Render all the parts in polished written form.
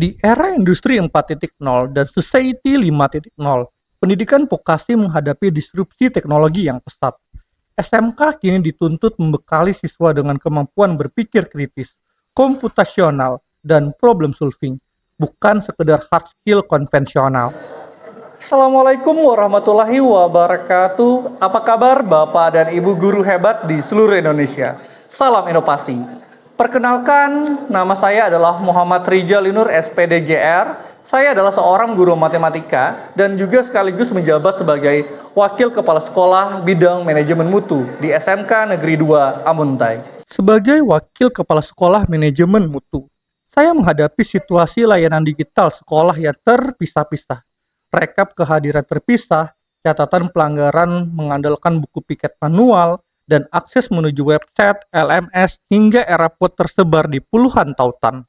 Di era industri 4.0 dan society 5.0, pendidikan vokasi menghadapi disrupsi teknologi yang pesat. SMK kini dituntut membekali siswa dengan kemampuan berpikir kritis, komputasional, dan problem solving, bukan sekedar hard skill konvensional. Assalamualaikum warahmatullahi wabarakatuh. Apa kabar Bapak dan Ibu guru hebat di seluruh Indonesia? Salam inovasi. Perkenalkan, nama saya adalah Muhammad Rijal Linur SPDJR. Saya adalah seorang guru matematika dan juga sekaligus menjabat sebagai Wakil Kepala Sekolah Bidang Manajemen Mutu di SMK Negeri 2 Amuntai. Sebagai Wakil Kepala Sekolah Manajemen Mutu, saya menghadapi situasi layanan digital sekolah yang terpisah-pisah. Rekap kehadiran terpisah, catatan pelanggaran mengandalkan buku piket manual, dan akses menuju website, LMS, hingga rapot tersebar di puluhan tautan.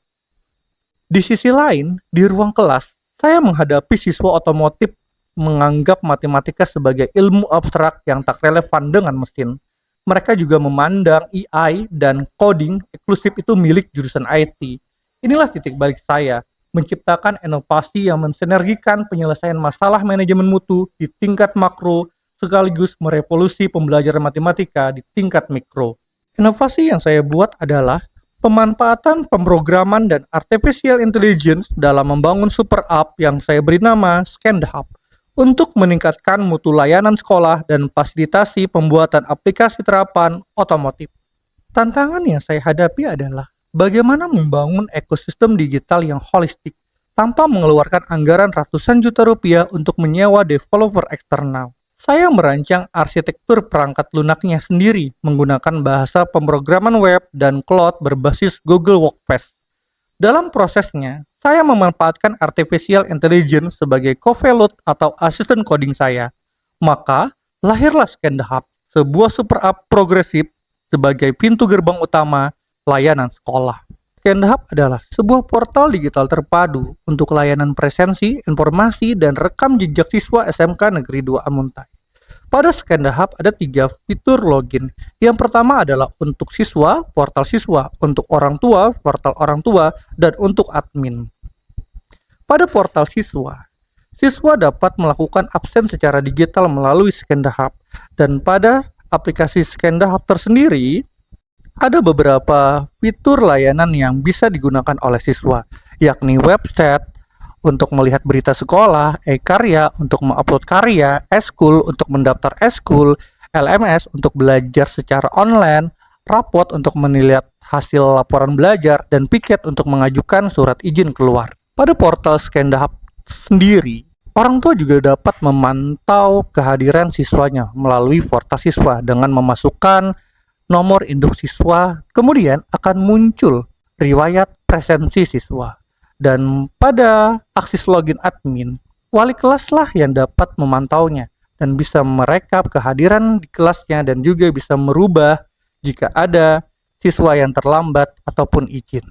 Di sisi lain, di ruang kelas, saya menghadapi siswa otomotif menganggap matematika sebagai ilmu abstrak yang tak relevan dengan mesin. Mereka juga memandang AI dan coding eksklusif itu milik jurusan IT. Inilah titik balik saya, menciptakan inovasi yang mensinergikan penyelesaian masalah manajemen mutu di tingkat makro sekaligus merevolusi pembelajaran matematika di tingkat mikro. Inovasi yang saya buat adalah pemanfaatan pemrograman dan artificial intelligence dalam membangun super app yang saya beri nama ScanDhub untuk meningkatkan mutu layanan sekolah dan fasilitasi pembuatan aplikasi terapan otomotif. Tantangan yang saya hadapi adalah bagaimana membangun ekosistem digital yang holistik tanpa mengeluarkan anggaran ratusan juta rupiah untuk menyewa developer eksternal. Saya merancang arsitektur perangkat lunaknya sendiri menggunakan bahasa pemrograman web dan cloud berbasis Google Workspace. Dalam prosesnya, saya memanfaatkan artificial intelligence sebagai co-pilot atau asisten coding saya. Maka, lahirlah ScanDhub, sebuah super app progresif sebagai pintu gerbang utama layanan sekolah. ScanDhub adalah sebuah portal digital terpadu untuk layanan presensi, informasi, dan rekam jejak siswa SMK Negeri 2 Amuntai. Pada ScanDhub ada 3 fitur login. Yang pertama adalah untuk siswa, portal siswa, untuk orang tua, portal orang tua, dan untuk admin. Pada portal siswa, siswa dapat melakukan absen secara digital melalui ScanDhub, dan pada aplikasi ScanDhub tersendiri, ada beberapa fitur layanan yang bisa digunakan oleh siswa, yakni website untuk melihat berita sekolah, e-karya untuk mengupload karya, eskul untuk mendaftar eskul, LMS untuk belajar secara online, rapot untuk melihat hasil laporan belajar, dan piket untuk mengajukan surat izin keluar. Pada portal ScanDhub sendiri, orang tua juga dapat memantau kehadiran siswanya melalui portal siswa dengan memasukkan nomor induk siswa, kemudian akan muncul riwayat presensi siswa. Dan pada akses login admin, wali kelas lah yang dapat memantaunya dan bisa merekap kehadiran di kelasnya dan juga bisa merubah jika ada siswa yang terlambat ataupun izin.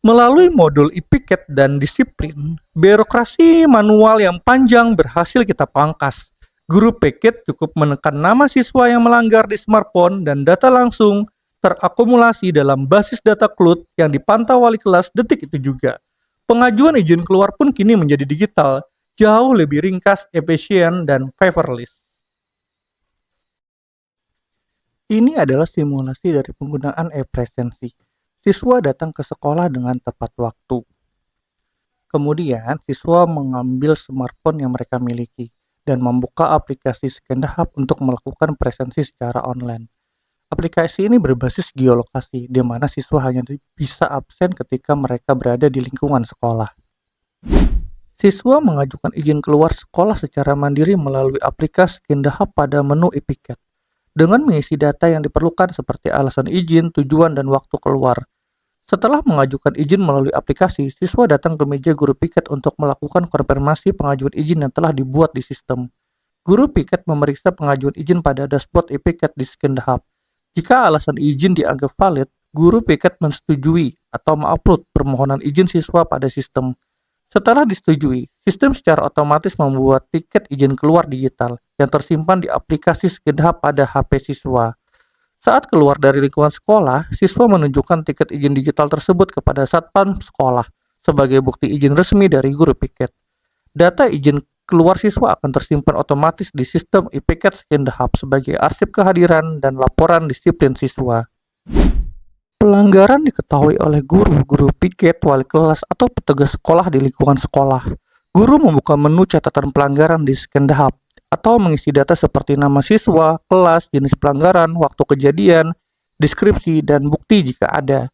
Melalui modul e-piket dan disiplin, birokrasi manual yang panjang berhasil kita pangkas. Guru piket cukup menekan nama siswa yang melanggar di smartphone dan data langsung terakumulasi dalam basis data cloud yang dipantau wali kelas detik itu juga. Pengajuan izin keluar pun kini menjadi digital, jauh lebih ringkas, efisien, dan paperless. Ini adalah simulasi dari penggunaan e-presensi. Siswa datang ke sekolah dengan tepat waktu. Kemudian, siswa mengambil smartphone yang mereka miliki dan membuka aplikasi ScanDhub untuk melakukan presensi secara online. Aplikasi ini berbasis geolokasi, di mana siswa hanya bisa absen ketika mereka berada di lingkungan sekolah. Siswa mengajukan izin keluar sekolah secara mandiri melalui aplikasi ScanDhub pada menu e-piket, dengan mengisi data yang diperlukan seperti alasan izin, tujuan, dan waktu keluar. Setelah mengajukan izin melalui aplikasi, siswa datang ke meja guru piket untuk melakukan konfirmasi pengajuan izin yang telah dibuat di sistem. Guru piket memeriksa pengajuan izin pada dashboard e-piket di ScanDhub. Jika alasan izin dianggap valid, guru piket menyetujui atau mengupload permohonan izin siswa pada sistem. Setelah disetujui, sistem secara otomatis membuat tiket izin keluar digital yang tersimpan di aplikasi ScanDhub pada HP siswa. Saat keluar dari lingkungan sekolah, siswa menunjukkan tiket izin digital tersebut kepada satpam sekolah sebagai bukti izin resmi dari guru piket. Data izin keluar siswa akan tersimpan otomatis di sistem e-piket Skendahap sebagai arsip kehadiran dan laporan disiplin siswa. Pelanggaran diketahui oleh guru piket, wali kelas, atau petugas sekolah di lingkungan sekolah. Guru membuka menu catatan pelanggaran di Skendahap atau mengisi data seperti nama siswa, kelas, jenis pelanggaran, waktu kejadian, deskripsi, dan bukti jika ada.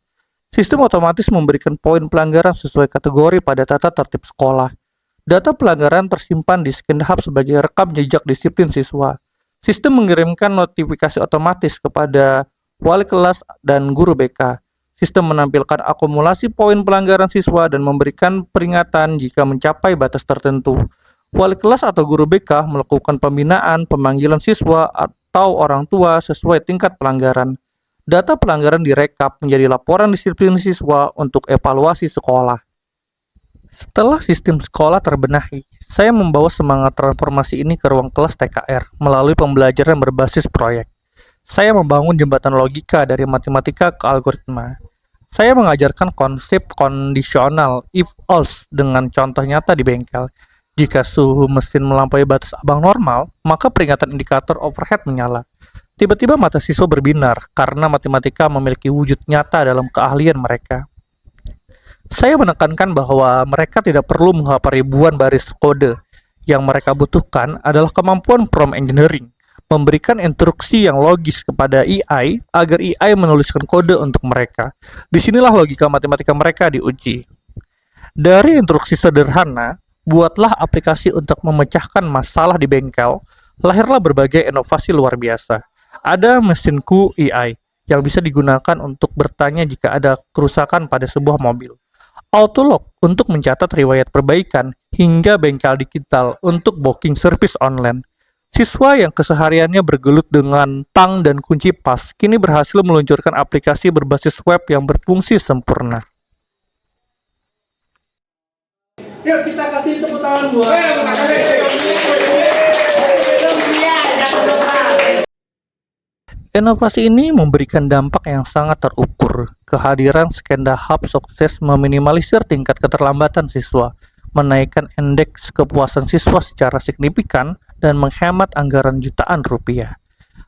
Sistem otomatis memberikan poin pelanggaran sesuai kategori pada tata tertib sekolah. Data pelanggaran tersimpan di Skendahap sebagai rekam jejak disiplin siswa. Sistem mengirimkan notifikasi otomatis kepada wali kelas dan guru BK. Sistem menampilkan akumulasi poin pelanggaran siswa dan memberikan peringatan jika mencapai batas tertentu. Wali kelas atau guru BK melakukan pembinaan, pemanggilan siswa atau orang tua sesuai tingkat pelanggaran. Data pelanggaran direkap menjadi laporan disiplin siswa untuk evaluasi sekolah. Setelah sistem sekolah terbenahi, saya membawa semangat transformasi ini ke ruang kelas TKR melalui pembelajaran berbasis proyek. Saya membangun jembatan logika dari matematika ke algoritma. Saya mengajarkan konsep kondisional if-else dengan contoh nyata di bengkel. Jika suhu mesin melampaui batas abang normal, maka peringatan indikator overhead menyala. Tiba-tiba mata siswa berbinar karena matematika memiliki wujud nyata dalam keahlian mereka. Saya menekankan bahwa mereka tidak perlu menghafal ribuan baris kode. Yang mereka butuhkan adalah kemampuan prompt engineering, memberikan instruksi yang logis kepada AI agar AI menuliskan kode untuk mereka. Disinilah logika matematika mereka diuji. Dari instruksi sederhana, buatlah aplikasi untuk memecahkan masalah di bengkel, lahirlah berbagai inovasi luar biasa. Ada mesinku AI yang bisa digunakan untuk bertanya jika ada kerusakan pada sebuah mobil. Autolog untuk mencatat riwayat perbaikan, hingga bengkel digital untuk booking service online. Siswa yang kesehariannya bergelut dengan tang dan kunci pas, kini berhasil meluncurkan aplikasi berbasis web yang berfungsi sempurna. Yuk kita kasih tepuk tangan buat Inovasi ini memberikan dampak yang sangat terukur. Kehadiran Skendahap sukses meminimalisir tingkat keterlambatan siswa, menaikkan indeks kepuasan siswa secara signifikan, dan menghemat anggaran jutaan rupiah.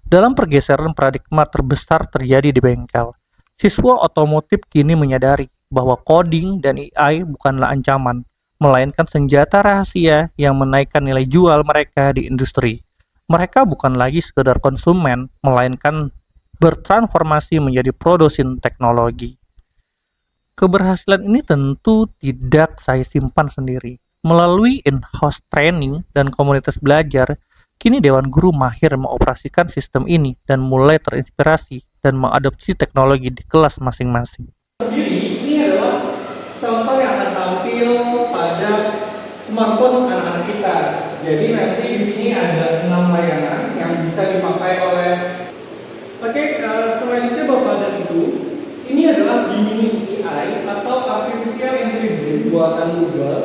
Dalam pergeseran paradigma terbesar terjadi di bengkel, siswa otomotif kini menyadari bahwa coding dan AI bukanlah ancaman, melainkan senjata rahasia yang menaikkan nilai jual mereka di industri. Mereka bukan lagi sekedar konsumen, melainkan bertransformasi menjadi produsen teknologi. Keberhasilan ini tentu tidak saya simpan sendiri. Melalui in-house training dan komunitas belajar, kini Dewan Guru mahir mengoperasikan sistem ini dan mulai terinspirasi dan mengadopsi teknologi di kelas masing-masing. Ini adalah contoh yang akan tampil pada smartphone anak-anak kita. Jadi nanti di sini ada 6 layanan yang bisa dipakai oleh. Selain itu Bapak dan Ibu, ini adalah Gemini AI atau Artificial Intelligence buatan Google.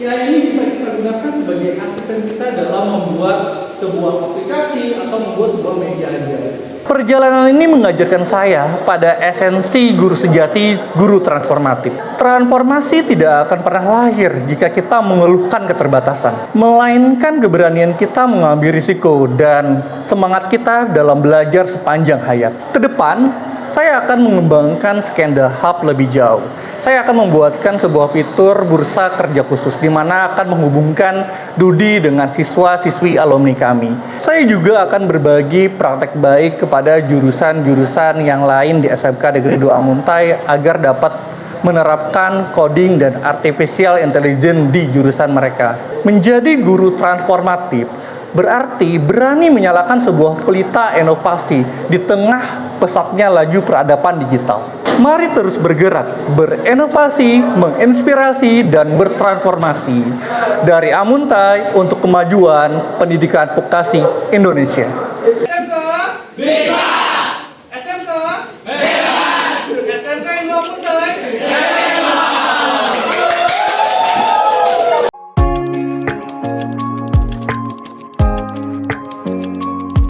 Ya, ini bisa kita gunakan sebagai asisten kita dalam membuat sebuah aplikasi atau membuat sebuah media aja. Perjalanan ini mengajarkan saya pada esensi guru sejati, guru transformatif. Transformasi tidak akan pernah lahir jika kita mengeluhkan keterbatasan, melainkan keberanian kita mengambil risiko dan semangat kita dalam belajar sepanjang hayat. Kedepan, saya akan mengembangkan Skendahap lebih jauh. Saya akan membuatkan sebuah fitur bursa kerja khusus di mana akan menghubungkan Dudi dengan siswa-siswi alumni kami. Saya juga akan berbagi praktek baik kepada jurusan-jurusan yang lain di SMK Negeri 2 Amuntai agar dapat menerapkan coding dan artificial intelligence di jurusan mereka. Menjadi guru transformatif berarti berani menyalakan sebuah pelita inovasi di tengah pesatnya laju peradaban digital. Mari terus bergerak, berinovasi, menginspirasi, dan bertransformasi. Dari Amuntai untuk kemajuan pendidikan vokasi Indonesia. Bisa